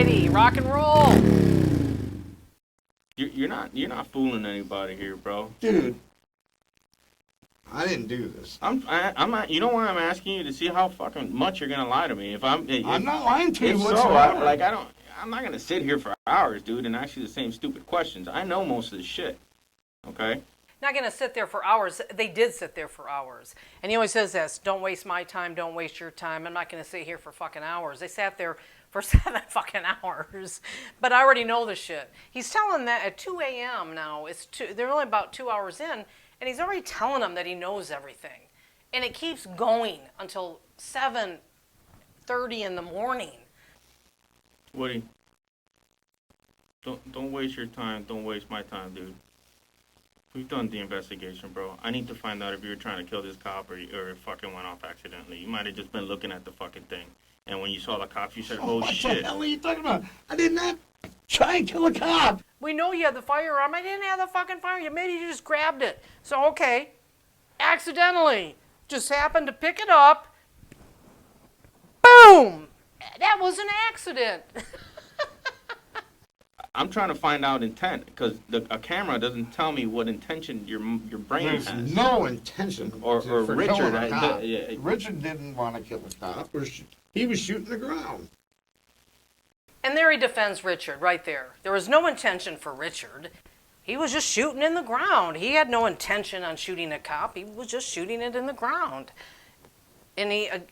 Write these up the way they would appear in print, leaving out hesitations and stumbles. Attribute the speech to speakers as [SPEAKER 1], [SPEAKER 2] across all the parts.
[SPEAKER 1] righty, rock and roll.
[SPEAKER 2] You're not fooling anybody here, bro.
[SPEAKER 3] Dude, I didn't do this.
[SPEAKER 2] I'm not. You know why I'm asking you to see how fucking much you're gonna lie to me.
[SPEAKER 3] I'm not lying to you
[SPEAKER 2] If so,
[SPEAKER 3] whatsoever.
[SPEAKER 2] I'm not gonna sit here for hours, dude, and ask you the same stupid questions. I know most of this shit. Okay.
[SPEAKER 1] Not going to sit there for hours. They did sit there for hours. And he always says this, don't waste my time, don't waste your time. I'm not going to sit here for fucking hours. They sat there for 7 fucking hours. But I already know the shit. He's telling that at 2 a.m. now. They're only about 2 hours in, and he's already telling them that he knows everything. And it keeps going until 7:30 in the morning.
[SPEAKER 2] Woody, don't waste your time. Don't waste my time, dude. We've done the investigation, bro. I need to find out if you were trying to kill this cop or it fucking went off accidentally. You might have just been looking at the fucking thing. And when you saw the cops, you said, oh,
[SPEAKER 3] what
[SPEAKER 2] shit.
[SPEAKER 3] the hell are you talking about? I did not try and kill a cop.
[SPEAKER 1] We know you had the firearm. I didn't have the fucking firearm. Maybe you just grabbed it. So, okay. Accidentally. Just happened to pick it up. Boom! That was an accident.
[SPEAKER 2] I'm trying to find out intent because a camera doesn't tell me what intention your brain
[SPEAKER 3] There's
[SPEAKER 2] has.
[SPEAKER 3] no intention
[SPEAKER 2] Or
[SPEAKER 3] for
[SPEAKER 2] Richard.
[SPEAKER 3] killing a cop.
[SPEAKER 2] Yeah.
[SPEAKER 3] Richard didn't want to kill a cop. He was shooting the ground.
[SPEAKER 1] And there he defends Richard right there. There was no intention for Richard. He was just shooting in the ground. He had no intention on shooting a cop. He was just shooting it in the ground. And he, and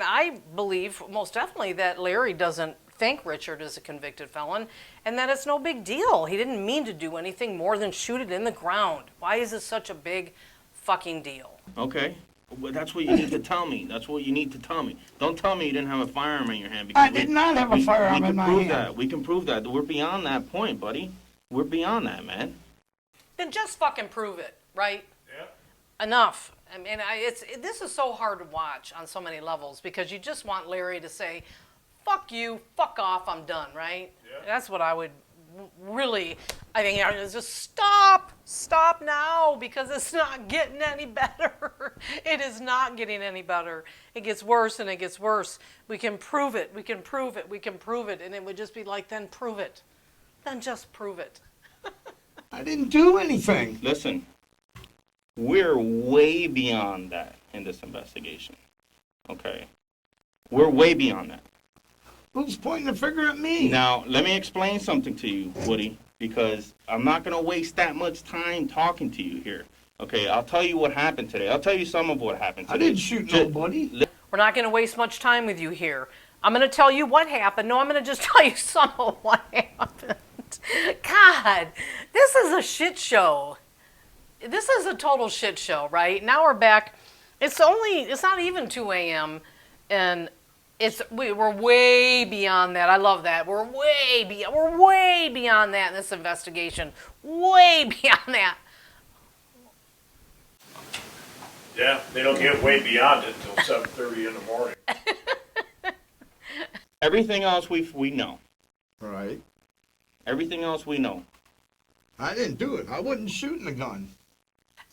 [SPEAKER 1] I believe most definitely that Larry doesn't think Richard is a convicted felon and that it's no big deal. He didn't mean to do anything more than shoot it in the ground. Why is this such a big fucking deal?
[SPEAKER 2] Okay. Well, that's what you need to tell me. That's what you need to tell me. Don't tell me you didn't have a firearm in your hand. Because
[SPEAKER 3] I did not have a firearm in my hand.
[SPEAKER 2] We can prove that. We're beyond that point, buddy. We're beyond that, man.
[SPEAKER 1] Then just fucking prove it, right?
[SPEAKER 4] Yeah.
[SPEAKER 1] Enough. I mean, this is so hard to watch on so many levels because you just want Larry to say, fuck you, fuck off, I'm done, right?
[SPEAKER 4] Yeah.
[SPEAKER 1] That's what I would really, I think, is just stop now because it's not getting any better. It is not getting any better. It gets worse and it gets worse. We can prove it, we can prove it, we can prove it. And it would just be like, then prove it. Then just prove it.
[SPEAKER 3] I didn't do anything.
[SPEAKER 2] Listen, we're way beyond that in this investigation. Okay? We're way beyond that.
[SPEAKER 3] Who's pointing the finger at me?
[SPEAKER 2] Now, let me explain something to you, Woody, because I'm not going to waste that much time talking to you here. Okay, I'll tell you what happened today. I'll tell you some of what happened today.
[SPEAKER 3] I didn't shoot nobody.
[SPEAKER 1] We're not going to waste much time with you here. I'm going to tell you what happened. No, I'm going to just tell you some of what happened. God, this is a shit show. This is a total shit show, right? Now we're back. It's not even 2 a.m. and we're way beyond that. I love that. We're way beyond that in this investigation. Way beyond that.
[SPEAKER 4] Yeah, they don't get way beyond it until 7:30 in the morning.
[SPEAKER 2] Everything else we know.
[SPEAKER 3] Right.
[SPEAKER 2] Everything else we know.
[SPEAKER 3] I didn't do it. I wasn't shooting the gun.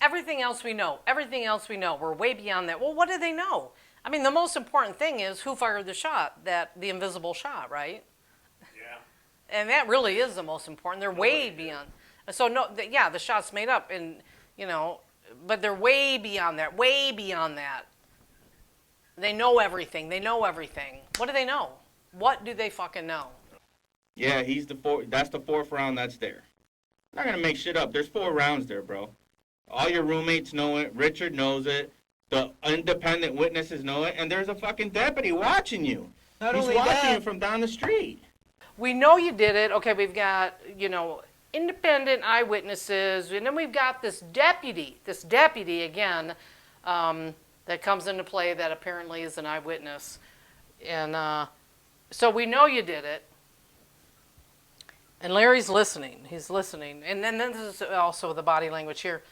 [SPEAKER 1] Everything else we know. Everything else we know. We're way beyond that. Well, what do they know? I mean, the most important thing is who fired the shot, the invisible shot, right?
[SPEAKER 4] Yeah.
[SPEAKER 1] And that really is the most important. They're way beyond. So, the shot's made up, and, but they're way beyond that, way beyond that. They know everything. They know everything. What do they know? What do they fucking know?
[SPEAKER 2] Yeah, that's the fourth round that's there. I'm not going to make shit up. There's 4 rounds there, bro. All your roommates know it. Richard knows it. The independent witnesses know it. And there's a fucking deputy watching you. He's watching you from down the street.
[SPEAKER 1] We know you did it. Okay, we've got, independent eyewitnesses. And then we've got this deputy again, that comes into play that apparently is an eyewitness. And so we know you did it. And Larry's listening. He's listening. And then this is also the body language here.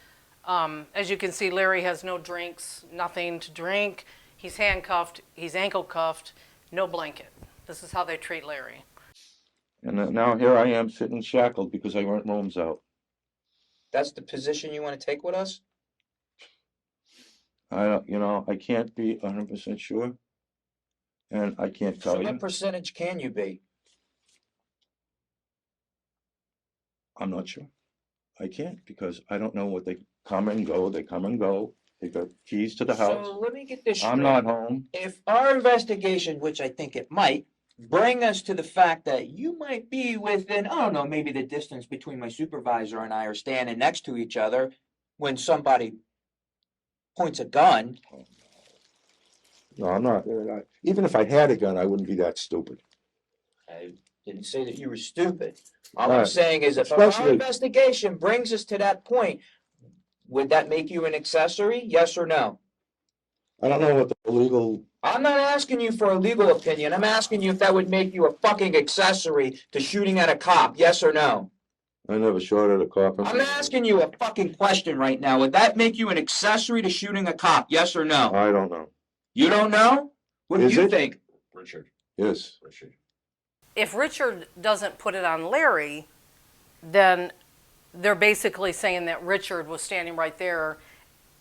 [SPEAKER 1] As you can see, Larry has no drinks, nothing to drink. He's handcuffed. He's ankle cuffed. No blanket. This is how they treat Larry.
[SPEAKER 5] And now here I am sitting shackled because I rent rooms out.
[SPEAKER 6] That's the position you want to take with us?
[SPEAKER 5] I can't be 100% sure. And I can't tell
[SPEAKER 6] So
[SPEAKER 5] you.
[SPEAKER 6] what percentage can you be?
[SPEAKER 5] I'm not sure. I can't because I don't know what they come and go. They come and go. They got keys to the house.
[SPEAKER 6] So let me get this straight.
[SPEAKER 5] I'm not home.
[SPEAKER 6] If our investigation, which I think it might, bring us to the fact that you might be within, I don't know, maybe the distance between my supervisor and I are standing next to each other when somebody points a gun.
[SPEAKER 5] No, I'm not. Even if I had a gun, I wouldn't be that stupid.
[SPEAKER 6] I didn't say that you were stupid. All I'm
[SPEAKER 5] Right.
[SPEAKER 6] saying is if our
[SPEAKER 5] Especially-
[SPEAKER 6] investigation brings us to that point, would that make you an accessory? Yes or no?
[SPEAKER 5] I don't know what the legal.
[SPEAKER 6] I'm not asking you for a legal opinion. I'm asking you if that would make you a fucking accessory to shooting at a cop. Yes or no?
[SPEAKER 5] I never shot at a cop.
[SPEAKER 6] I'm asking you a fucking question right now. Would that make you an accessory to shooting a cop? Yes or no?
[SPEAKER 5] I don't know.
[SPEAKER 6] You don't know? What do
[SPEAKER 5] Is
[SPEAKER 6] you
[SPEAKER 5] it?
[SPEAKER 6] think?
[SPEAKER 3] Richard,
[SPEAKER 5] Yes.
[SPEAKER 3] Richard.
[SPEAKER 1] If Richard doesn't put it on Larry, then they're basically saying that Richard was standing right there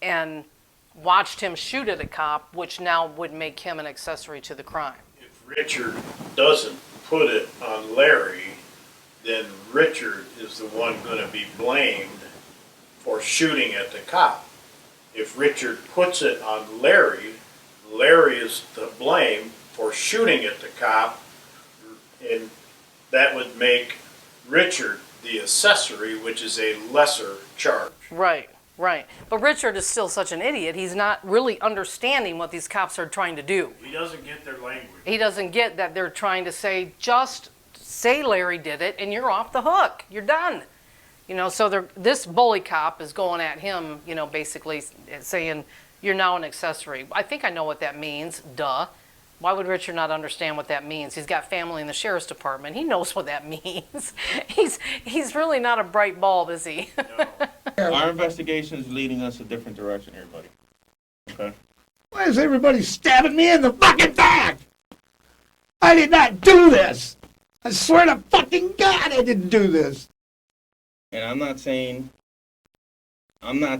[SPEAKER 1] and watched him shoot at a cop, which now would make him an accessory to the crime.
[SPEAKER 4] If Richard doesn't put it on Larry, then Richard is the one gonna be blamed for shooting at the cop. If Richard puts it on Larry, Larry is to blame for shooting at the cop, and that would make Richard the accessory, which is a lesser charge.
[SPEAKER 1] Right, right. But Richard is still such an idiot. He's not really understanding what these cops are trying to do.
[SPEAKER 4] He doesn't get their language.
[SPEAKER 1] He doesn't get that they're trying to say, just say Larry did it and you're off the hook. You're done. You know, so this bully cop is going at him, you know, basically saying, you're now an accessory. I think I know what that means. Duh. Why would Richard not understand what that means? He's got family in the sheriff's department. He knows what that means. He's really not a bright bulb, is he?
[SPEAKER 2] Our investigation is leading us a different direction here, buddy. Okay?
[SPEAKER 3] Why is everybody stabbing me in the fucking back? I did not do this. I swear to fucking God I didn't do this.
[SPEAKER 2] And I'm not saying. Or
[SPEAKER 3] I'm not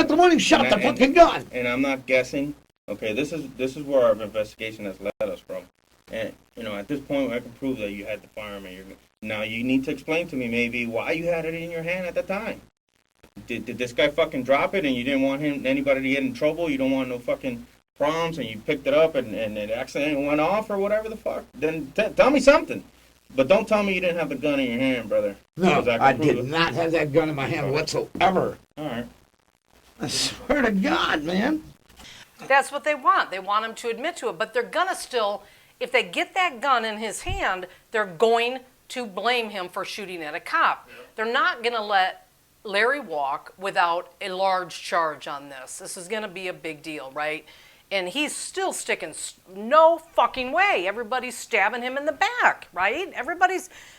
[SPEAKER 3] the one who shot the fucking gun.
[SPEAKER 2] And I'm not guessing. Okay, this is where our investigation has led us from. And you know, at this point, I can prove that you had the firearm. Now you need to explain to me maybe why you had it in your hand at the time. Did this guy fucking drop it and you didn't want anybody to get in trouble? You don't want no fucking problems, and you picked it up and it accidentally went off or whatever the fuck? Then tell me something. But don't tell me you didn't have the gun in your hand, brother.
[SPEAKER 3] No,
[SPEAKER 2] 'Cause can
[SPEAKER 3] I
[SPEAKER 2] prove
[SPEAKER 3] did
[SPEAKER 2] it.
[SPEAKER 3] not have that gun in my hand whatsoever.
[SPEAKER 2] All right.
[SPEAKER 3] I swear to God, man.
[SPEAKER 1] That's what they want. They want him to admit to it. But they're going to still, if they get that gun in his hand, they're going to blame him for shooting at a cop. They're not going to let Larry walk without a large charge on this. This is going to be a big deal, right? And he's still sticking, no fucking way. Everybody's stabbing him in the back, right?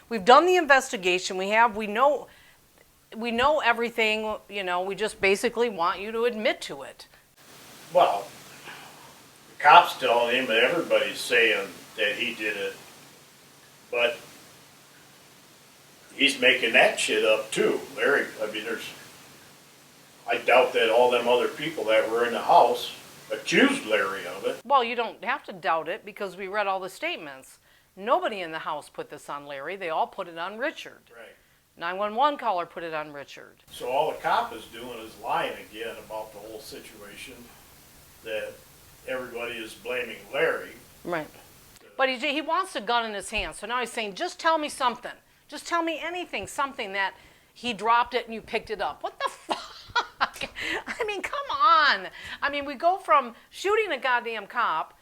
[SPEAKER 1] We've done the investigation. We know everything, you know, we just basically want you to admit to it.
[SPEAKER 4] Well, the cops telling him, and everybody's saying that he did it, but he's making that shit up too. Larry, I mean, I doubt that all them other people that were in the house accused Larry of it.
[SPEAKER 1] Well, you don't have to doubt it because we read all the statements. Nobody in the house put this on Larry. They all put it on Richard.
[SPEAKER 4] Right.
[SPEAKER 1] 911 caller put it on Richard.
[SPEAKER 4] So all the cop is doing is lying again about the whole situation, that everybody is blaming Larry.
[SPEAKER 1] Right. But he wants a gun in his hand. So now he's saying, just tell me something. Just tell me anything, something that he dropped it and you picked it up. What the fuck? I mean, come on. I mean, we go from shooting a goddamn cop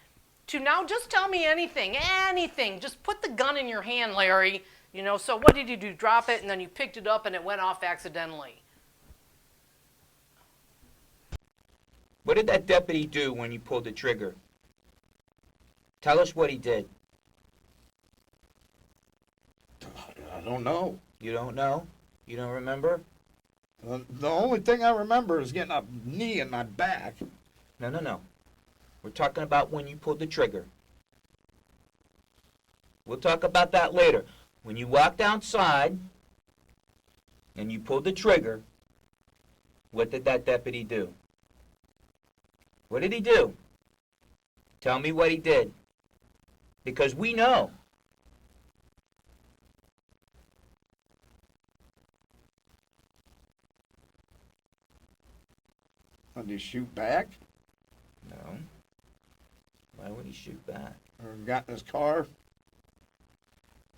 [SPEAKER 1] to now just tell me anything, anything. Just put the gun in your hand, Larry. You know, so what did you do? Drop it and then you picked it up and it went off accidentally.
[SPEAKER 6] What did that deputy do when you pulled the trigger? Tell us what he did.
[SPEAKER 3] I don't know.
[SPEAKER 6] You don't know? You don't remember?
[SPEAKER 3] The only thing I remember is getting a knee in my back.
[SPEAKER 6] No. We're talking about when you pulled the trigger. We'll talk about that later. When you walked outside and you pulled the trigger, what did that deputy do? What did he do? Tell me what he did. Because we know.
[SPEAKER 3] Did he shoot back
[SPEAKER 6] No. Why would he shoot back?
[SPEAKER 3] or got in his car?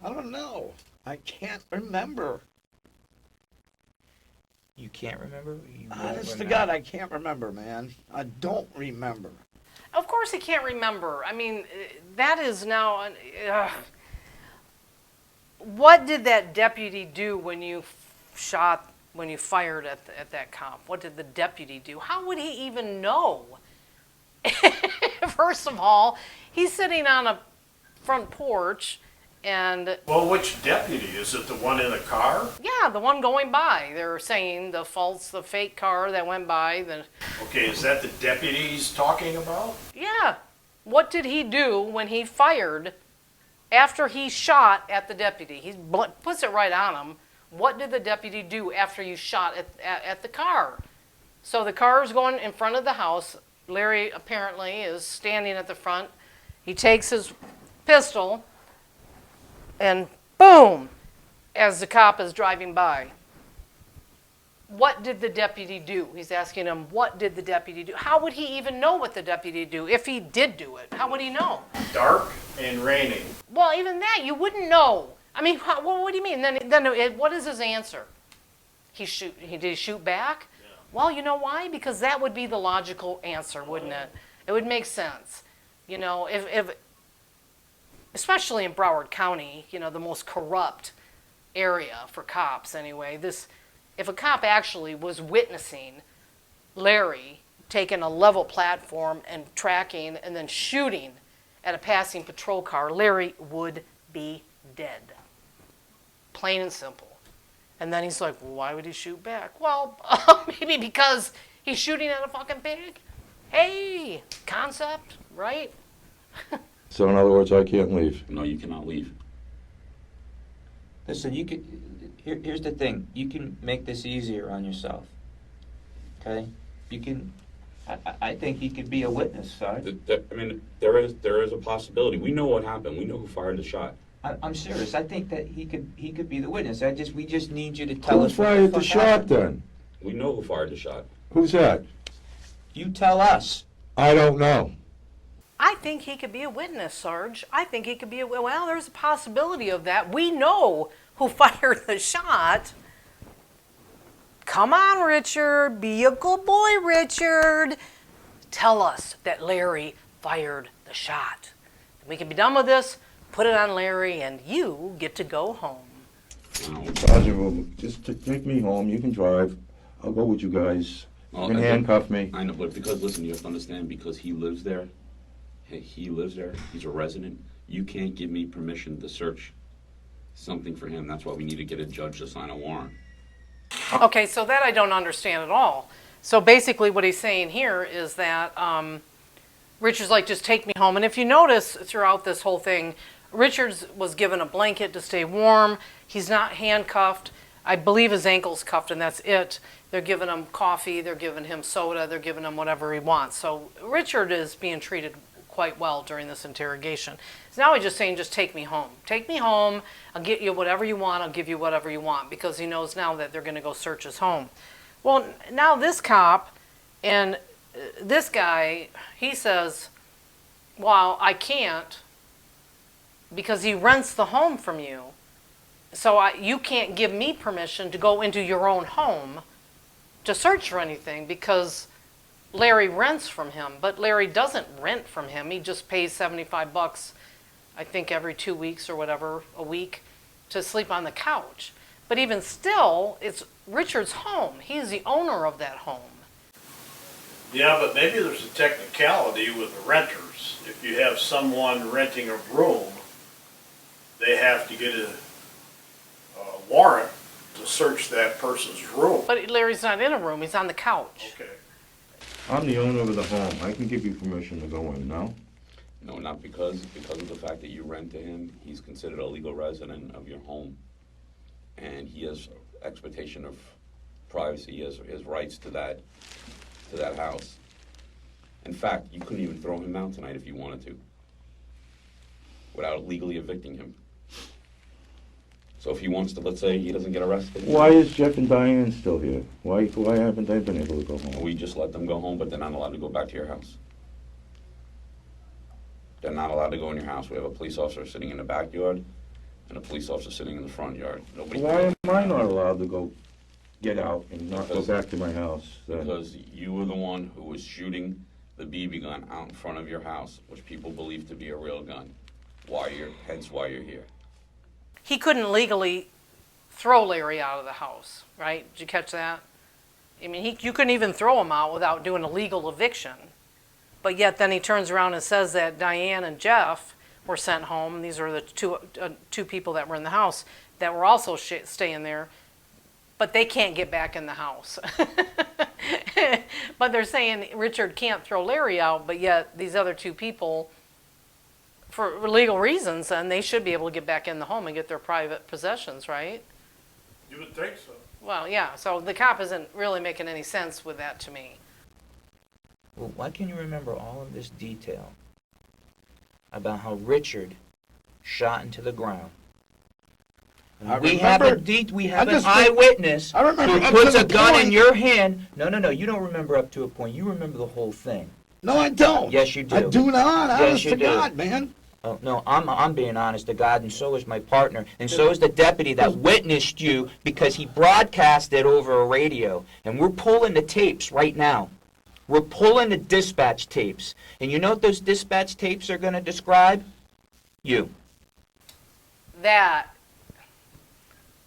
[SPEAKER 3] I don't know. I can't remember.
[SPEAKER 6] You can't remember? You won't
[SPEAKER 3] Honest to
[SPEAKER 6] remember?
[SPEAKER 3] God, I can't remember, man. I don't remember.
[SPEAKER 1] Of course he can't remember. I mean, that is now. What did that deputy do when you fired at that cop? What did the deputy do? How would he even know? First of all, he's sitting on a front porch and
[SPEAKER 4] Well, which deputy? Is it the one in the car?
[SPEAKER 1] yeah, the one going by. They're saying the fake car that went by.
[SPEAKER 4] Okay, is that the deputy he's talking about?
[SPEAKER 1] Yeah. What did he do when he fired after he shot at the deputy? He puts it right on him. What did the deputy do after you shot at the car? So the car is going in front of the house. Larry apparently is standing at the front. He takes his pistol and boom, as the cop is driving by. What did the deputy do? He's asking him, what did the deputy do? How would he even know what the deputy do if he did do it? How would he know?
[SPEAKER 4] Dark and raining.
[SPEAKER 1] Well, even that, you wouldn't know. I mean, what do you mean? Then what is his answer? Did he shoot back?
[SPEAKER 4] Yeah.
[SPEAKER 1] Well, you know why? Because that would be the logical answer, wouldn't it? It would make sense. You know, if especially in Broward County, you know, the most corrupt area for cops anyway, if a cop actually was witnessing Larry taking a level platform and tracking and then shooting at a passing patrol car, Larry would be dead. Plain and simple. And then he's like, well, why would he shoot back? Well, maybe because he's shooting at a fucking pig. Hey, concept, right?
[SPEAKER 5] So in other words, I can't leave.
[SPEAKER 7] No, you cannot leave.
[SPEAKER 6] Listen, you could. Here's the thing. You can make this easier on yourself. Okay? You can. I think he could be a witness, Sarge.
[SPEAKER 7] I mean, there is a possibility. We know what happened. We know who fired the shot.
[SPEAKER 6] I'm serious. I think that he could be the witness. We just need you to tell
[SPEAKER 5] Who
[SPEAKER 6] us what
[SPEAKER 5] fired the
[SPEAKER 6] fuck
[SPEAKER 5] shot
[SPEAKER 6] happened.
[SPEAKER 5] then?
[SPEAKER 7] We know who fired the shot.
[SPEAKER 5] Who's that?
[SPEAKER 6] You tell us.
[SPEAKER 5] I don't know.
[SPEAKER 1] I think he could be a witness, Sarge. I think he could be well, there's a possibility of that. We know who fired the shot. Come on, Richard. Be a good boy, Richard. Tell us that Larry fired the shot. We can be done with this, put it on Larry, and you get to go home.
[SPEAKER 7] Wow.
[SPEAKER 5] Roger, well, just take me home. You can drive. I'll go with you guys. You
[SPEAKER 7] Well,
[SPEAKER 5] can
[SPEAKER 7] I think-
[SPEAKER 5] handcuff me.
[SPEAKER 7] I know, but listen, you have to understand, because he lives there, he's a resident, you can't give me permission to search something for him. That's why we need to get a judge to sign a warrant.
[SPEAKER 1] Okay, so that I don't understand at all. So basically what he's saying here is that Richard's like, just take me home. And if you notice throughout this whole thing, Richards was given a blanket to stay warm. He's not handcuffed. I believe his ankle's cuffed, and that's it. They're giving him coffee, they're giving him soda, they're giving him whatever he wants. So Richard is being treated quite well during this interrogation. So now he's just saying, just take me home. Take me home, I'll get you whatever you want, I'll give you whatever you want, because he knows now that they're going to go search his home. Well, now this cop and this guy, he says, well, I can't, because he rents the home from you. So you can't give me permission to go into your own home to search for anything, because Larry rents from him. But Larry doesn't rent from him. He just pays $75, I think, every 2 weeks or whatever, a week, to sleep on the couch. But even still, it's Richard's home. He's the owner of that home.
[SPEAKER 4] Yeah, but maybe there's a technicality with the renters. If you have someone renting a room, they have to get a warrant to search that person's room.
[SPEAKER 1] But Larry's not in a room. He's on the couch.
[SPEAKER 4] Okay.
[SPEAKER 5] I'm the owner of the home. I can give you permission to go in, no?
[SPEAKER 7] No, not because of the fact that you rent to him. He's considered a legal resident of your home, and he has expectation of privacy. He has rights to that house. In fact, you couldn't even throw him out tonight if you wanted to, without legally evicting him. So if he wants to, let's say he doesn't get arrested.
[SPEAKER 5] Why is Jeff and Diane still here? Why haven't they been able to go home?
[SPEAKER 7] We just let them go home, but they're not allowed to go back to your house. They're not allowed to go in your house. We have a police officer sitting in the backyard and a police officer sitting in the front yard. Nobody
[SPEAKER 5] Why am I not allowed to go get out and not go
[SPEAKER 7] Because-
[SPEAKER 5] back to my house then?
[SPEAKER 7] Because you were the one who was shooting the BB gun out in front of your house, which people believe to be a real gun. Hence why you're here.
[SPEAKER 1] He couldn't legally throw Larry out of the house, right? Did you catch that? I mean, you couldn't even throw him out without doing a legal eviction. But yet then he turns around and says that Diane and Jeff were sent home. These are the two people that were in the house that were also staying there. But they can't get back in the house. But they're saying Richard can't throw Larry out, but yet these other two people, for legal reasons, and they should be able to get back in the home and get their private possessions, right?
[SPEAKER 4] You would think so.
[SPEAKER 1] Well, yeah, so the cop isn't really making any sense with that to me.
[SPEAKER 6] Well, why can you remember all of this detail about how Richard shot into the ground?
[SPEAKER 3] I
[SPEAKER 6] We have
[SPEAKER 3] remember-
[SPEAKER 6] we have
[SPEAKER 3] I
[SPEAKER 6] an
[SPEAKER 3] just-
[SPEAKER 6] eyewitness
[SPEAKER 3] I remember
[SPEAKER 6] who
[SPEAKER 3] up
[SPEAKER 6] puts
[SPEAKER 3] to
[SPEAKER 6] a
[SPEAKER 3] the
[SPEAKER 6] gun in
[SPEAKER 3] point-
[SPEAKER 6] your hand. No, you don't remember up to a point. You remember the whole thing.
[SPEAKER 3] No, I don't.
[SPEAKER 6] Yes, you do.
[SPEAKER 3] I do not.
[SPEAKER 6] Yes,
[SPEAKER 3] Honest
[SPEAKER 6] you
[SPEAKER 3] to
[SPEAKER 6] do.
[SPEAKER 3] God, man.
[SPEAKER 6] Oh, no, I'm being honest to God, and so is my partner, and so is the deputy that witnessed you because he broadcast it over a radio, and we're pulling the tapes right now. We're pulling the dispatch tapes, and you know what those dispatch tapes are going to describe? You.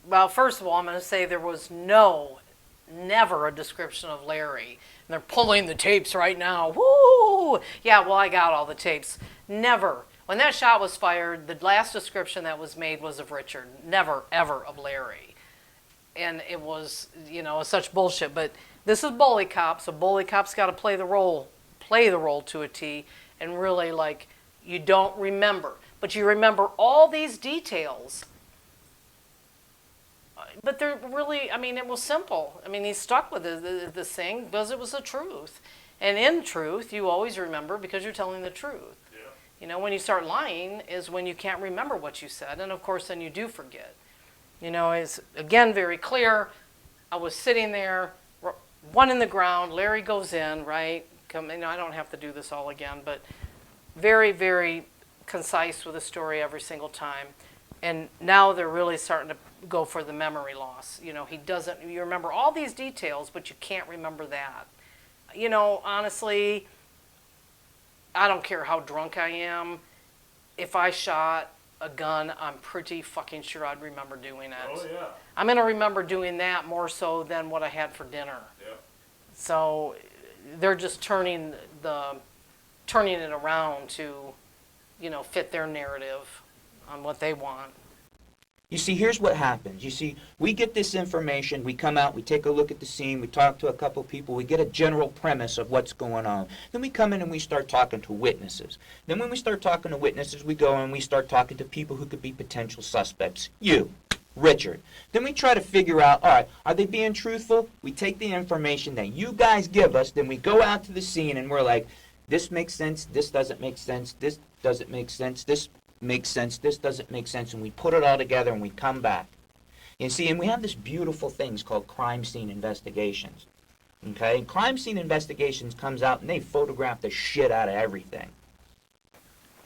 [SPEAKER 1] Well, first of all, I'm going to say there was never a description of Larry. And they're pulling the tapes right now. Woo! Yeah, well, I got all the tapes. Never. When that shot was fired, the last description that was made was of Richard. Never, ever of Larry. And it was, such bullshit. But this is Bully Cop, so Bully Cop's got to play the role to a T, and really, you don't remember. But you remember all these details. But they're really, it was simple. He stuck with this thing because it was the truth. And in truth, you always remember because you're telling the truth. Yeah. When you start lying is when you can't remember what you said. And of course, then you do forget. It's, again, very clear. I was sitting there, one in the ground. Larry goes in, right? I don't have to do this all again, but very, very concise with the story every single time. And now they're really starting to go for the memory loss. You remember all these details, but you can't remember that. Honestly, I don't care how drunk I am. If I shot a gun, I'm pretty fucking sure I'd remember doing it.
[SPEAKER 4] Oh, yeah.
[SPEAKER 1] I'm going to remember doing that more so than what I had for dinner.
[SPEAKER 4] Yeah.
[SPEAKER 1] So they're just turning it around to, fit their narrative on what they want.
[SPEAKER 6] You see, here's what happens. You see, we get this information, we come out, we take a look at the scene, we talk to a couple people, we get a general premise of what's going on. Then we come in and we start talking to witnesses. Then when we start talking to witnesses, we go and we start talking to people who could be potential suspects. You, Richard. Then we try to figure out, all right, are they being truthful? We take the information that you guys give us, then we go out to the scene and we're like, this makes sense, this doesn't make sense, this doesn't make sense, this makes sense, this doesn't make sense, and we put it all together and we come back. You see, and we have this beautiful things called crime scene investigations. Okay? And crime scene investigations comes out and they photograph the shit out of everything.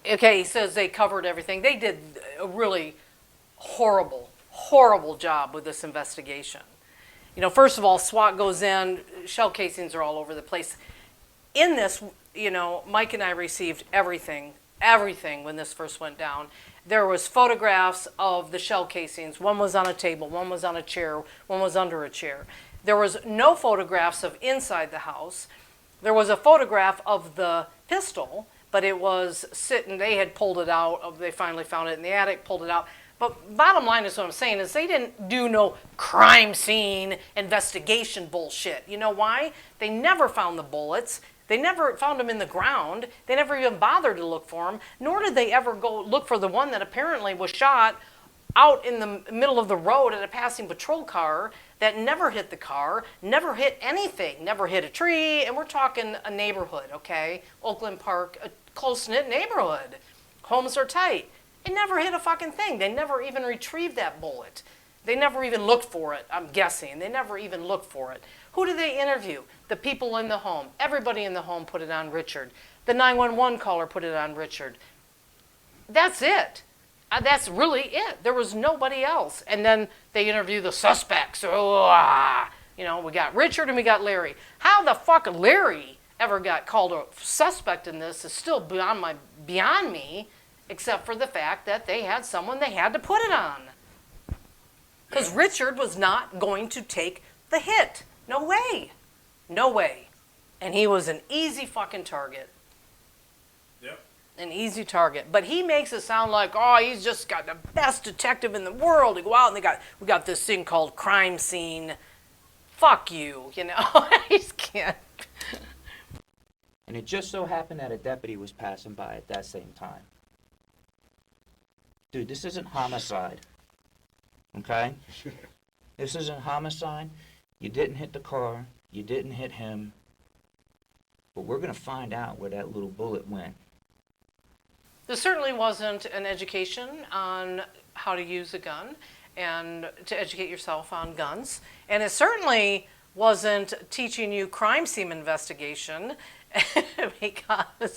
[SPEAKER 1] Okay, he says they covered everything. They did a really horrible, horrible job with this investigation. First of all, SWAT goes in, shell casings are all over the place. In this, Mike and I received everything when this first went down. There was photographs of the shell casings. One was on a table, one was on a chair, one was under a chair. There was no photographs of inside the house. There was a photograph of the pistol, but it was sitting, they had pulled it out, they finally found it in the attic, pulled it out. But bottom line is what I'm saying is they didn't do no crime scene investigation bullshit. You know why? They never found the bullets. They never found them in the ground. They never even bothered to look for them, nor did they ever go look for the one that apparently was shot out in the middle of the road at a passing patrol car that never hit the car, never hit anything, never hit a tree, and we're talking a neighborhood, okay? Oakland Park, a close-knit neighborhood. Homes are tight. It never hit a fucking thing. They never even retrieved that bullet. They never even looked for it, I'm guessing. They never even looked for it. Who did they interview? The people in the home. Everybody in the home put it on Richard. The 911 caller put it on Richard. That's it. That's really it. There was nobody else. And then they interview the suspects. You know, we got Richard and we got Larry. How the fuck Larry ever got called a suspect in this is still beyond me, except for the fact that they had someone they had to put it on. Because Richard was not going to take the hit. No way. No way. And he was an easy fucking target.
[SPEAKER 4] Yep.
[SPEAKER 1] An easy target. But he makes it sound like, oh, he's just got the best detective in the world. They go out and we got this thing called crime scene. Fuck you, you know. I just can't.
[SPEAKER 6] And it just so happened that a deputy was passing by at that same time. Dude, this isn't homicide. Okay? This isn't homicide. You didn't hit the car. You didn't hit him. But we're going to find out where that little bullet went.
[SPEAKER 1] There certainly wasn't an education on how to use a gun and to educate yourself on guns. And it certainly wasn't teaching you crime scene investigation because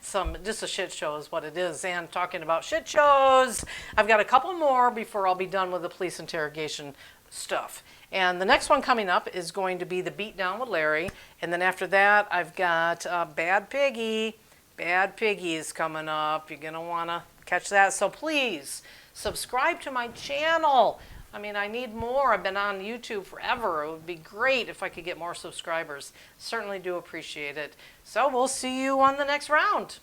[SPEAKER 1] some just a shit show is what it is. And talking about shit shows, I've got a couple more before I'll be done with the police interrogation stuff. And the next one coming up is going to be the beatdown with Larry. And then after that, I've got Bad Piggy. Bad Piggy is coming up. You're going to want to catch that. So please subscribe to my channel. I mean, I need more. I've been on YouTube forever. It would be great if I could get more subscribers. Certainly do appreciate it. So we'll see you on the next round.